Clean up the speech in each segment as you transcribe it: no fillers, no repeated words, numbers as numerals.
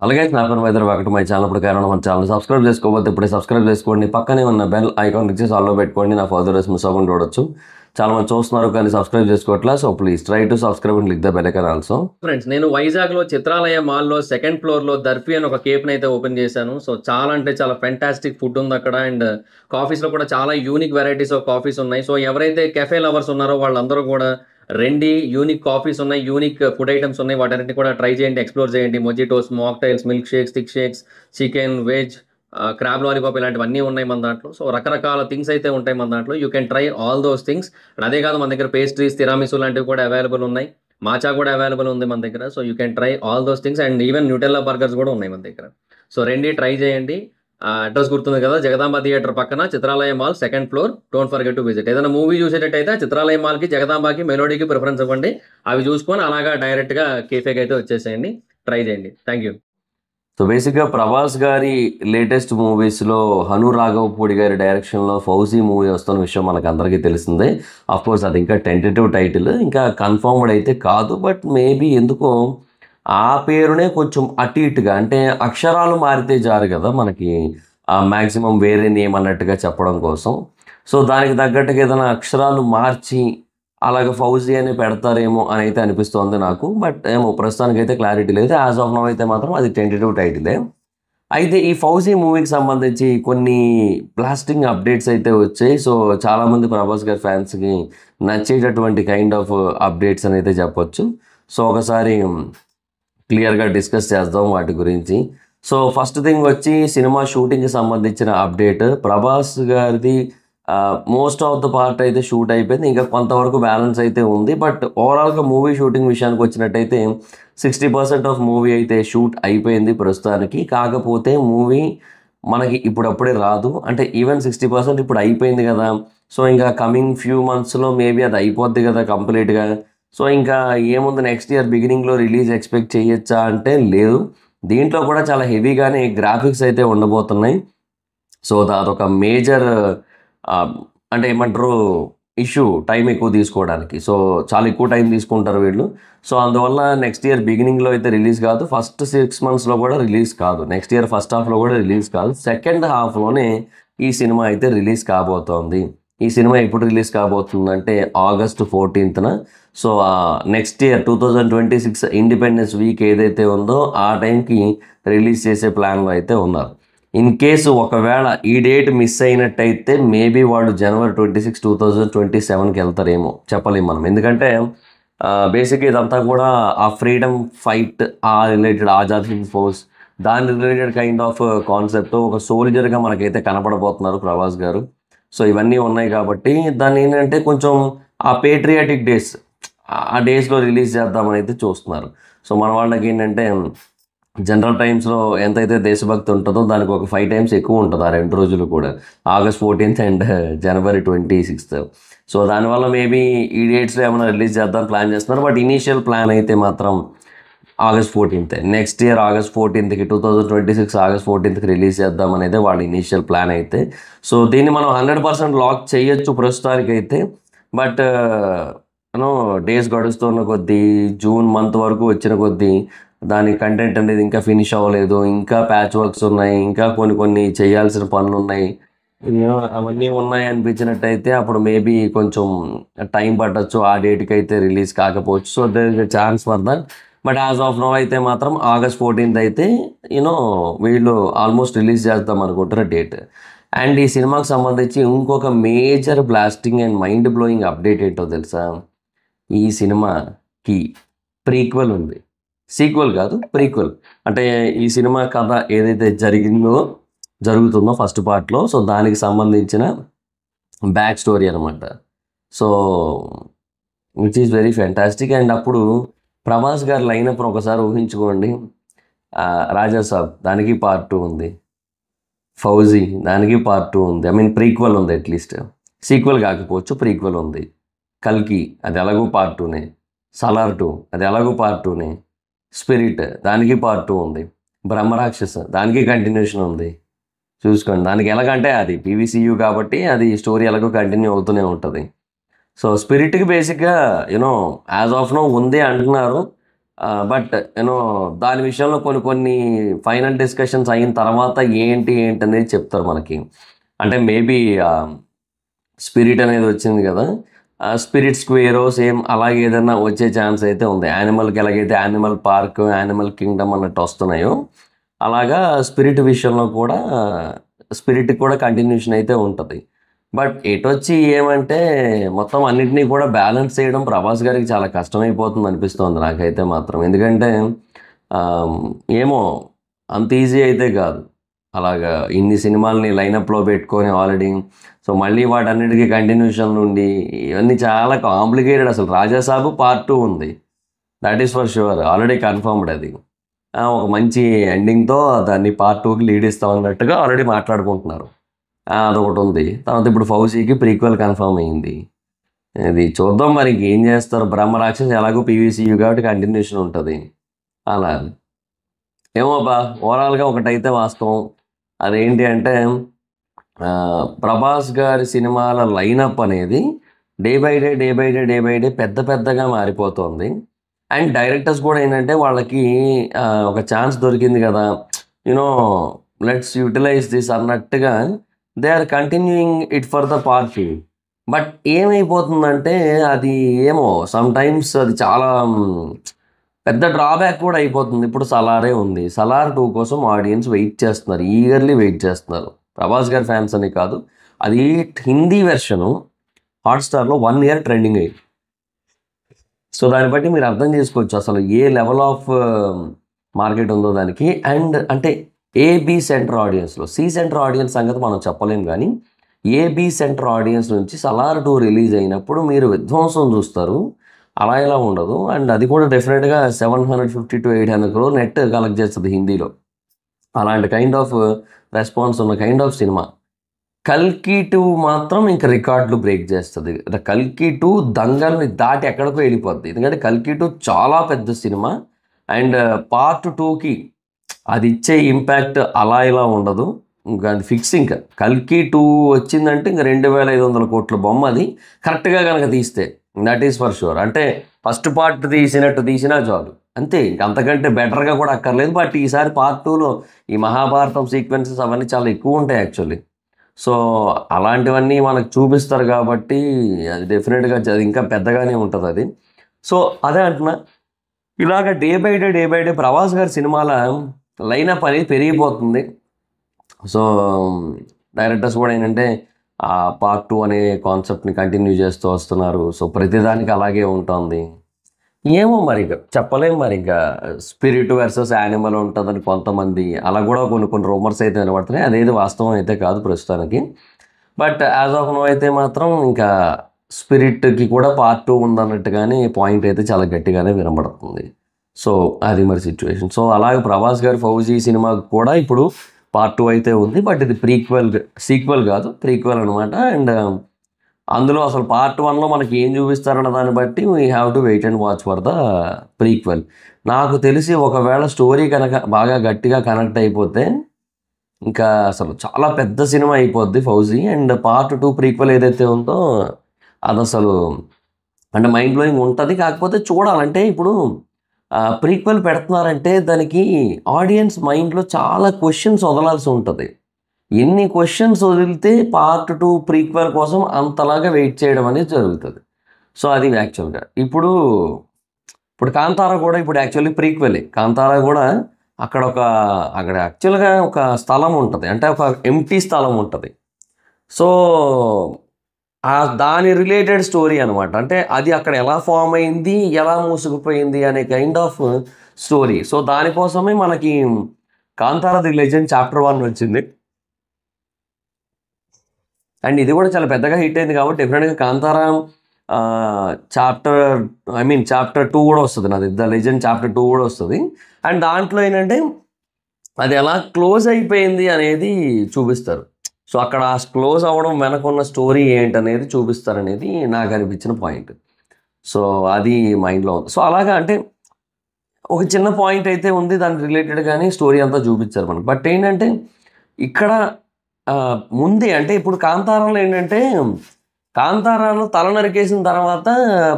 అలాగే నా పేరు మైదర్ వెల్కమ్ మై ఛానల్. ఇప్పుడు కారణం మన ఛానల్ సబ్స్క్రైబ్ చేసుకోకపోతే ఇప్పుడే సబ్స్క్రైబ్ చేసుకోండి. పక్కనే ఉన్న బెల్ ఐకాన్ క్లిక్ చేసి ఆల్లో పెట్టుకోండి. నా ఫర్దర్ రేస్ మిస్ అవ్వకుండా చూడొచ్చు. చాలా మంది చూస్తున్నారు కానీ సబ్స్క్రైబ్ చేసుకోవట్లా. So please try to subscribe and click the bell icon also. Friends, నేను వైజాగ్లో చిత్రాలయ మాల్లో సెకండ్ ఫ్లోర్లో దర్ఫీ అని ఒక కేఫ్ని అయితే ఓపెన్ చేశాను. సో చాలా అంటే చాలా ఫెంటాస్టిక్ ఫుడ్ ఉంది అక్కడ. అండ్ కాఫీస్లో కూడా చాలా యూనిక్ వెరైటీస్ ఆఫ్ కాఫీస్ ఉన్నాయి. సో ఎవరైతే కెఫే లవర్స్ ఉన్నారో వాళ్ళందరూ కూడా రండి. యూనిక్ కాఫీస్ ఉన్నాయి, యూనిక్ ఫుడ్ ఐటమ్స్ ఉన్నాయి. వాటన్నిటిని కూడా ట్రై చేయండి, ఎక్స్ప్లోర్ చేయండి. Mojitos, mocktails, milk shakes, thick shakes, chicken, veg, crab lollipop ఇలాంటివన్నీ ఉన్నాయి మన దాంట్లో. సో రకరకాల థింగ్స్ అయితే ఉంటాయి మన దాంట్లో. You can try all those things. అదే కాదు, మన దగ్గర పేస్ట్రీస్, తిరామిసు లాంటివి కూడా అవైలబుల్ ఉన్నాయి. మాచా కూడా అవైలబుల్ ఉంది మన దగ్గర. So you can try all those things. And even Nutella burgers కూడా ఉన్నాయి మన దగ్గర. సో రండి, ట్రై చేయండి. అడ్రస్ గుర్తుంది కదా, జగదాంబ థియేటర్ పక్కన Chitralaya mall second floor. Don't forget to visit. ఏదైనా మూవీ చూసేటట్టయితే చిత్రాలయ మాల్కి, జగదాంబకి, మెలోడీకి ప్రిఫరెన్స్ ఇవ్వండి. అవి చూసుకొని అలాగా డైరెక్ట్గా కేఫేకి అయితే వచ్చేసేయండి. ట్రై చేయండి. Thank you. సో బేసిక్గా ప్రభాస్ గారి లేటెస్ట్ మూవీస్లో హను రాఘవపూడి గారి డైరెక్షన్లో ఫౌజీ మూవీ వస్తున్న విషయం మనకు అందరికీ తెలిసిందే. కోర్స్ అది ఇంకా టెంటేటివ్ టైటిల్, ఇంకా కన్ఫర్మ్డ్ అయితే కాదు. బట్ మేబీ ఎందుకో ఆ పేరునే కొంచెం అటు ఇటుగా, అంటే అక్షరాలు మారితే జారు కదా మనకి మ్యాక్సిమం వేరే నేమ్ అన్నట్టుగా చెప్పడం కోసం. సో దానికి తగ్గట్టుగా ఏదైనా అక్షరాలు మార్చి అలాగే ఫౌజీ అని పెడతారేమో అని అయితే అనిపిస్తోంది నాకు. బట్ ఏమో ప్రస్తుతానికి అయితే క్లారిటీ లేదు. యాజ్ ఆఫ్ నౌ అయితే మాత్రం అది టెంటేటివ్ టైటిలే. అయితే ఈ ఫౌజీ మూవీకి సంబంధించి కొన్ని బ్లాస్టింగ్ అప్డేట్స్ అయితే వచ్చాయి. సో చాలామంది ప్రభాస్ గారి ఫ్యాన్స్కి నచ్చేటటువంటి కైండ్ ఆఫ్ అప్డేట్స్ అని అయితే చెప్పొచ్చు. సో ఒకసారి క్లియర్గా డిస్కస్ చేద్దాం వాటి గురించి. సో ఫస్ట్ థింగ్ వచ్చి సినిమా షూటింగ్కి సంబంధించిన అప్డేట్. ప్రభాస్ గారిది మోస్ట్ ఆఫ్ ద పార్ట్ అయితే షూట్ అయిపోయింది, ఇంకా కొంతవరకు బ్యాలెన్స్ అయితే ఉంది. బట్ ఓవరాల్గా మూవీ షూటింగ్ విషయానికి వచ్చినట్టయితే 60% ఆఫ్ మూవీ అయితే షూట్ అయిపోయింది ప్రస్తుతానికి. కాకపోతే మూవీ మనకి ఇప్పుడప్పుడే రాదు, అంటే ఈవెన్ 60% ఇప్పుడు అయిపోయింది కదా. సో ఇంకా కమింగ్ ఫ్యూ మంత్స్లో మేబీ అది అయిపోద్ది కదా కంప్లీట్గా. సో ఇంకా ఏముంది, నెక్స్ట్ ఇయర్ బిగినింగ్లో రిలీజ్ ఎక్స్పెక్ట్ చేయొచ్చా అంటే లేదు. దీంట్లో కూడా చాలా హెవీగానే గ్రాఫిక్స్ అయితే ఉండబోతున్నాయి. సో అదొక మేజర్ అంటే ఏమంటారు ఇష్యూ, టైం ఎక్కువ తీసుకోవడానికి. సో చాలా ఎక్కువ టైం తీసుకుంటారు వీళ్ళు. సో అందువల్ల నెక్స్ట్ ఇయర్ బిగినింగ్లో అయితే రిలీజ్ కాదు, ఫస్ట్ 6 monthsలో కూడా రిలీజ్ కాదు, నెక్స్ట్ ఇయర్ ఫస్ట్ హాఫ్లో కూడా రిలీజ్ కాదు, సెకండ్ హాఫ్లోనే ఈ సినిమా అయితే రిలీజ్ కాబోతోంది. ఈ సినిమా ఎప్పుడు రిలీజ్ కాబోతుందంటే August 14th. So next year 2026 independence week ఏదైతే ఉందో ఆ టైంకి రిలీజ్ చేసే ప్లాన్లో అయితే ఉన్నారు. ఇన్ కేసు ఒకవేళ ఈ డేట్ మిస్ అయినట్టయితే మేబీ వాళ్ళు January 26, 2027కి వెళ్తారేమో, చెప్పలేము మనం. ఎందుకంటే బేసిక్గా ఇదంతా కూడా ఆ ఫ్రీడమ్ ఫైట్, ఆ రిలేటెడ్ ఆజాద్ హింద్ ఫోర్స్, దాని రిలేటెడ్ కైండ్ ఆఫ్ కాన్సెప్ట్. ఒక సోల్జర్గా మనకైతే కనపడబోతున్నారు ప్రభాస్ గారు. సో ఇవన్నీ ఉన్నాయి కాబట్టి దాన్ని ఏంటంటే కొంచెం ఆ పేట్రియాటిక్ డేస్, ఆ డేస్లో రిలీజ్ చేద్దామని అయితే చూస్తున్నారు. సో మన వాళ్ళకి ఏంటంటే జనరల్ టైమ్స్లో ఎంతైతే దేశభక్తి ఉంటుందో దానికి ఒక 5 times ఎక్కువ ఉంటుంది ఆ 2 రోజులు కూడా, August 14th and January 26th. So దానివల్ల మేబీ ఈ డేట్స్లో ఏమైనా రిలీజ్ చేద్దాం ప్లాన్ చేస్తున్నారు. బట్ ఇనీషియల్ ప్లాన్ అయితే మాత్రం August 14th, next year August 14th, 2026 August 14th release చేద్దాం అనేది వాళ్ళ ఇనీషియల్ ప్లాన్ అయితే. సో దీన్ని మనం 100% లాక్ చేయొచ్చు ప్రస్తుతానికి అయితే. బట్ డేస్ గడుస్తున్న కొద్దీ, జూన్ మంత్ వరకు వచ్చిన కొద్దీ దాని కంటెంట్ అనేది ఇంకా ఫినిష్ అవ్వలేదు, ఇంకా ప్యాచ్ వర్క్స్ ఉన్నాయి, ఇంకా కొన్ని చేయాల్సిన పనులు ఉన్నాయి, అవన్నీ ఉన్నాయి అనిపించినట్టయితే అప్పుడు మేబీ కొంచెం టైం పట్టచ్చు, ఆ డేట్కి అయితే రిలీజ్ కాకపోవచ్చు. So there is a chance for that. But as of now అయితే మాత్రం August 14th అయితే వీళ్ళు ఆల్మోస్ట్ రిలీజ్ చేద్దాం అనుకుంటున్న డేట్. అండ్ ఈ సినిమాకి సంబంధించి ఇంకొక major blasting and mind blowing update ఏంటో తెలుసా? ఈ సినిమాకి ప్రీక్వెల్ ఉంది, సీక్వెల్ కాదు, ప్రీక్వెల్. అంటే ఈ సినిమా కథ ఏదైతే జరుగుతుందో ఫస్ట్ పార్ట్లో, సో దానికి సంబంధించిన బ్యాక్ స్టోరీ అనమాట. So which is very fantastic. And అప్పుడు ప్రభాస్ గారి లైనప్ ఒకసారి ఊహించుకోండి. రాజా సాబ్ దానికి part 2 ఉంది, ఫౌజీ దానికి part 2 ఉంది. ప్రీక్వెల్ ఉంది, అట్లీస్ట్ సీక్వెల్ కాకపోవచ్చు, ప్రీక్వెల్ ఉంది. కల్కి అది ఎలాగో part 2నే, సలార్ 2 అది ఎలాగో part 2నే, స్పిరిట్ దానికి part 2 ఉంది, బ్రహ్మరాక్షస్ దానికి కంటిన్యూషన్ ఉంది. చూసుకోండి, దానికి ఎలాగంటే అది PVCU కాబట్టి అది స్టోరీ ఎలాగో కంటిన్యూ అవుతూనే ఉంటుంది. సో స్పిరిట్కి బేసిక్గా యాజ్ ఆఫ్ నో ఉంది అంటున్నారు. బట్ యూనో దాని విషయంలో కొన్ని కొన్ని ఫైనల్ డిస్కషన్స్ అయిన తర్వాత ఏంటి అనేది చెప్తారు మనకి. అంటే మేబీ స్పిరిట్ అనేది వచ్చింది కదా, స్పిరిట్ స్క్వేరో సేమ్ అలాగే ఏదైనా వచ్చే ఛాన్స్ అయితే ఉంది. యానిమల్కి ఎలాగైతే యానిమల్ పార్క్, యానిమల్ కింగ్డమ్ అన్నట్టు వస్తున్నాయో అలాగా స్పిరిట్ విషయంలో కూడా స్పిరిట్కి కూడా కంటిన్యూషన్ అయితే ఉంటుంది. బట్ ఎటొచ్చి ఏమంటే మొత్తం అన్నిటినీ కూడా బ్యాలెన్స్ చేయడం ప్రభాస్ గారికి చాలా కష్టమైపోతుంది అనిపిస్తోంది నాకైతే మాత్రం. ఎందుకంటే ఏమో అంత ఈజీ అయితే కాదు అలాగా ఇన్ని సినిమాలని లైనప్లో పెట్టుకొని ఆల్రెడీ. సో మళ్ళీ వాటన్నిటికీ కంటిన్యూషన్ నుండి ఇవన్నీ చాలా కాంప్లికేటెడ్. అసలు రాజాసాబు పార్ట్ 2 ఉంది, that is for sure, already confirmed అది. ఒక మంచి ఎండింగ్తో దాన్ని పార్ట్ 2కి లీడ్ ఇస్తాం అన్నట్టుగా ఆల్రెడీ మాట్లాడుకుంటున్నారు. అదొకటి ఉంది. తర్వాత ఇప్పుడు ఫౌజీకి ప్రీక్వెల్ కన్ఫర్మ్ అయింది. ఇది చూద్దాం మరి ఏం చేస్తారు. బ్రహ్మరాక్షస్ ఎలాగో పీవీసీయూ కాబట్టి కంటిన్యూషన్ ఉంటుంది. అలా ఏమో ఓవరాల్గా ఒకటైతే వాస్తవం, అదేంటి అంటే ప్రభాస్ గారి సినిమాల లైనప్ అనేది డే బై డే పెద్ద పెద్దగా మారిపోతుంది. అండ్ డైరెక్టర్స్ కూడా ఏంటంటే వాళ్ళకి ఒక ఛాన్స్ దొరికింది కదా, యూనో లెట్స్ యూటిలైజ్ దిస్ అన్నట్టుగా they are continuing it for the part 2. But ఏమైపోతుందంటే అది ఏమో సమ్ టైమ్స్ అది చాలా పెద్ద డ్రాబ్యాక్ కూడా అయిపోతుంది. ఇప్పుడు సలారే ఉంది, సలార్ 2 కోసం ఆడియన్స్ వెయిట్ చేస్తున్నారు, ఈగర్లీ వెయిట్ చేస్తున్నారు. ప్రభాస్ గారి ఫ్యాన్స్ అని కాదు, అది హిందీ వెర్షను హాట్స్టార్లో 1 year ట్రెండింగ్ అయ్యింది. సో దాన్ని బట్టి మీరు అర్థం చేసుకోవచ్చు అసలు ఏ లెవెల్ ఆఫ్ మార్కెట్ ఉందో దానికి. అండ్ అంటే ఏబి సెంటర్ ఆడియన్స్లో, సి సెంటర్ ఆడియన్స్ సంగతి మనం చెప్పలేం, కానీ ఏబి సెంటర్ ఆడియన్స్ నుంచి సలార్ 2 రిలీజ్ అయినప్పుడు మీరు విధ్వంసం చూస్తారు, అలా ఇలా ఉండదు. అండ్ అది కూడా డెఫినెట్గా 750 to 800 crore నెట్ కలెక్ట్ చేస్తుంది హిందీలో. అలాంటి కైండ్ ఆఫ్ రెస్పాన్స్ ఉన్న కైండ్ ఆఫ్ సినిమా. కల్కి 2 మాత్రం ఇంకా రికార్డులు బ్రేక్ చేస్తుంది. కల్కి 2 దంగల్ని దాటి ఎక్కడికో వెళ్ళిపోద్ది. ఎందుకంటే కల్కి 2 చాలా పెద్ద సినిమా. అండ్ పార్ట్ 2కి అది ఇచ్చే ఇంపాక్ట్ అలా ఇలా ఉండదు, ఇంకా అది ఫిక్స్. ఇంకా కల్కి 2 వచ్చిందంటే ఇంకా 2500 కోట్ల బొమ్మ అది కరెక్ట్గా కనుక తీస్తే, దట్ ఈస్ ఫర్ షూర్. అంటే ఫస్ట్ పార్ట్ తీసినట్టు తీసినా చాలు, అంతే, ఇంక అంతకంటే బెటర్గా కూడా అక్కర్లేదు. బట్ ఈసారి పార్ట్ 2లో ఈ మహాభారతం సీక్వెన్సెస్ అవన్నీ చాలా ఎక్కువ ఉంటాయి యాక్చువల్లీ. సో అలాంటివన్నీ మనకు చూపిస్తారు కాబట్టి అది డెఫినెట్గా అది ఇంకా పెద్దగానే ఉంటుంది అది. సో అదే అంటున్నా, ఇలాగ డే బై డే ప్రభాస్ గారి సినిమాల లైనప్ అనేది పెరిగిపోతుంది. సో డైరెక్టర్స్ కూడా ఏంటంటే ఆ పార్ట్ 2 అనే కాన్సెప్ట్ని కంటిన్యూ చేస్తూ వస్తున్నారు. సో ప్రతిదానికి అలాగే ఉంటుంది. ఏమో మరి ఇంకా చెప్పలేం. మరి ఇంకా స్పిరిట్ వర్సెస్ యానిమల్ ఉంటుందని కొంతమంది, అలా కూడా కొన్ని రూమర్స్ అయితే వినబడుతున్నాయి. అదేది వాస్తవం అయితే కాదు ప్రస్తుతానికి. బట్ యాజ్ ఆఫ్ నో అయితే మాత్రం ఇంకా స్పిరిట్కి కూడా పార్ట్ 2 ఉందన్నట్టుగానే పాయింట్ అయితే చాలా గట్టిగానే వినబడుతుంది. సో అది మరి సిచ్యువేషన్. సో అలాగే ప్రభాస్ గారి ఫౌజీ సినిమా కూడా ఇప్పుడు పార్ట్ 2 అయితే ఉంది. బట్ ఇది సీక్వెల్ కాదు, ప్రీక్వెల్ అనమాట. అండ్ అందులో అసలు పార్ట్ 1లో మనకి ఏం చూపిస్తారన్న దాన్ని బట్టి we have to wait and watch for the prequel. నాకు తెలిసి ఒకవేళ స్టోరీ కనుక బాగా గట్టిగా కనెక్ట్ అయిపోతే ఇంకా అసలు చాలా పెద్ద సినిమా అయిపోద్ది ఫౌజీ. అండ్ పార్ట్ 2 ప్రీక్వెల్ ఏదైతే ఉందో అది అసలు అంటే మైండ్ బ్లోయింగ్ ఉంటుంది. కాకపోతే చూడాలంటే ఇప్పుడు ప్రీక్వెల్ పెడుతున్నారంటే దానికి ఆడియన్స్ మైండ్లో చాలా క్వశ్చన్స్ వదలాల్సి ఉంటుంది. ఎన్ని క్వశ్చన్స్ వదిలితే పార్ట్ 2 ప్రీక్వెల్ కోసం అంతలాగా వెయిట్ చేయడం అనేది జరుగుతుంది. సో అది యాక్చువల్గా ఇప్పుడు కాంతారా కూడా ఇప్పుడు యాక్చువల్లీ ప్రీక్వెలే. కాంతారా కూడా అక్కడ యాక్చువల్గా ఒక స్థలం ఉంటుంది, అంటే ఒక ఎంటీ స్థలం ఉంటుంది. సో దాని రిలేటెడ్ స్టోరీ అనమాట. అంటే అది అక్కడ ఎలా ఫామ్ అయింది, ఎలా మూసుకుపోయింది అనే కైండ్ ఆఫ్ స్టోరీ. సో దానికోసమే మనకి కాంతారా ది లెజెండ్ చాప్టర్ 1 వచ్చింది. అండ్ ఇది కూడా చాలా పెద్దగా హిట్ అయింది కాబట్టి డెఫినెట్గా కాంతారా చాప్టర్ 2 కూడా వస్తుంది. నాది ద లెజెండ్ చాప్టర్ 2 కూడా వస్తుంది. అండ్ దాంట్లో ఏంటంటే అది ఎలా క్లోజ్ అయిపోయింది అనేది చూపిస్తారు. సో అక్కడ క్లోజ్ అవ్వడం వెనకున్న స్టోరీ ఏంటనేది చూపిస్తారనేది నాకు అనిపించిన పాయింట్. సో అది మైండ్లో ఉంది. సో అలాగా అంటే ఒక చిన్న పాయింట్ అయితే ఉంది, దాని రిలేటెడ్ కానీ స్టోరీ అంతా చూపించారు మనకు. బట్ ఏంటంటే ఇక్కడ ముందే అంటే ఇప్పుడు కాంతారాలో ఏంటంటే కాంతారాను తల నరికేసిన తర్వాత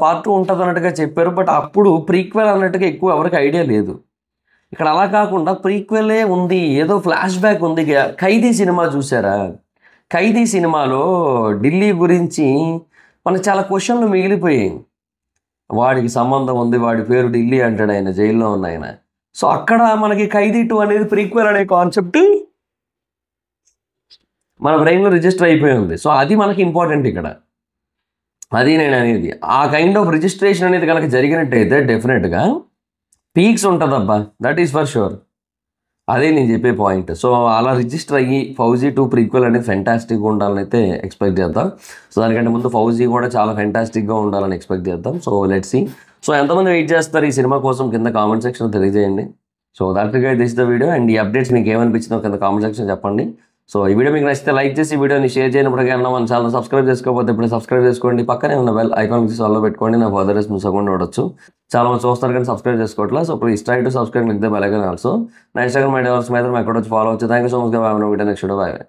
పార్ట్ 2 ఉంటుంది అన్నట్టుగా చెప్పారు. బట్ అప్పుడు ప్రీక్వెల్ అన్నట్టుగా ఎక్కువ ఎవరికి ఐడియా లేదు. ఇక్కడ అలా కాకుండా ప్రీక్వెలే ఉంది, ఏదో ఫ్లాష్ బ్యాక్ ఉంది. ఖైదీ సినిమా చూసారా? ఖైదీ సినిమాలో ఢిల్లీ గురించి మనకు చాలా క్వశ్చన్లు మిగిలిపోయాయి. వాడికి సంబంధం ఉంది, వాడి పేరు ఢిల్లీ అంటాడు ఆయన, జైల్లో ఉన్న ఆయన. సో అక్కడ మనకి ఖైదీ 2 అనేది ప్రీక్వెల్ అనే కాన్సెప్ట్ మన బ్రెయిన్లో రిజిస్టర్ అయిపోయి ఉంది. సో అది మనకి ఇంపార్టెంట్ ఇక్కడ. అది నేను అనేది. ఆ కైండ్ ఆఫ్ రిజిస్ట్రేషన్ అనేది కనుక జరిగినట్టయితే డెఫినెట్గా పీక్స్ ఉంటుందబ్బా, దట్ ఈస్ ఫర్ షూర్. అదే నేను చెప్పే పాయింట్. సో అలా రిజిస్టర్ అయ్యి ఫౌజీ 2 ప్రీక్వెల్ అనేది ఫెంటాస్టిక్గా ఉండాలని అయితే ఎక్స్పెక్ట్ చేద్దాం. సో దానికంటే ముందు ఫౌజీ కూడా చాలా ఫెంటాస్టిక్గా ఉండాలని ఎక్స్పెక్ట్ చేద్దాం. So let's see. సో ఎంతమంది వెయిట్ చేస్తారు ఈ సినిమా కోసం కింద కామెంట్ సెక్షన్ తెలియజేయండి. So that guys this the video. And ఈ అప్డేట్స్ మీకు ఏమనిపించిందో కింద కామెంట్ సెక్షన్ చెప్పండి. సో ఈ వీడియో మీకు నచ్చితే లైక్ చేసి ఈ వీడియోని షేర్ చేయనప్పటికైనా మన ఛానల్ సబ్స్క్రైబ్ చేసుకోకపోతే ఇప్పుడు సబ్స్క్రైబ్ చేసుకోండి. పక్కనే ఉన్న బెల్ ఐకాన్ తీసి ఆల్లో పెట్టుకోండి. నా ఫర్దర్ మిస్ అవ్వకుండా చూడొచ్చు. చాలా మంది చూస్తారు కానీ సబ్స్క్రైబ్ చేసుకోవట్లా. So please try to subscribe click the bell icon also. నా ఇన్స్టాగ్రామ్ ఐడి ఆల్సో మీద ఎక్కడ వచ్చి ఫాలో అవచ్చు. Thank you so much. Video next video. By.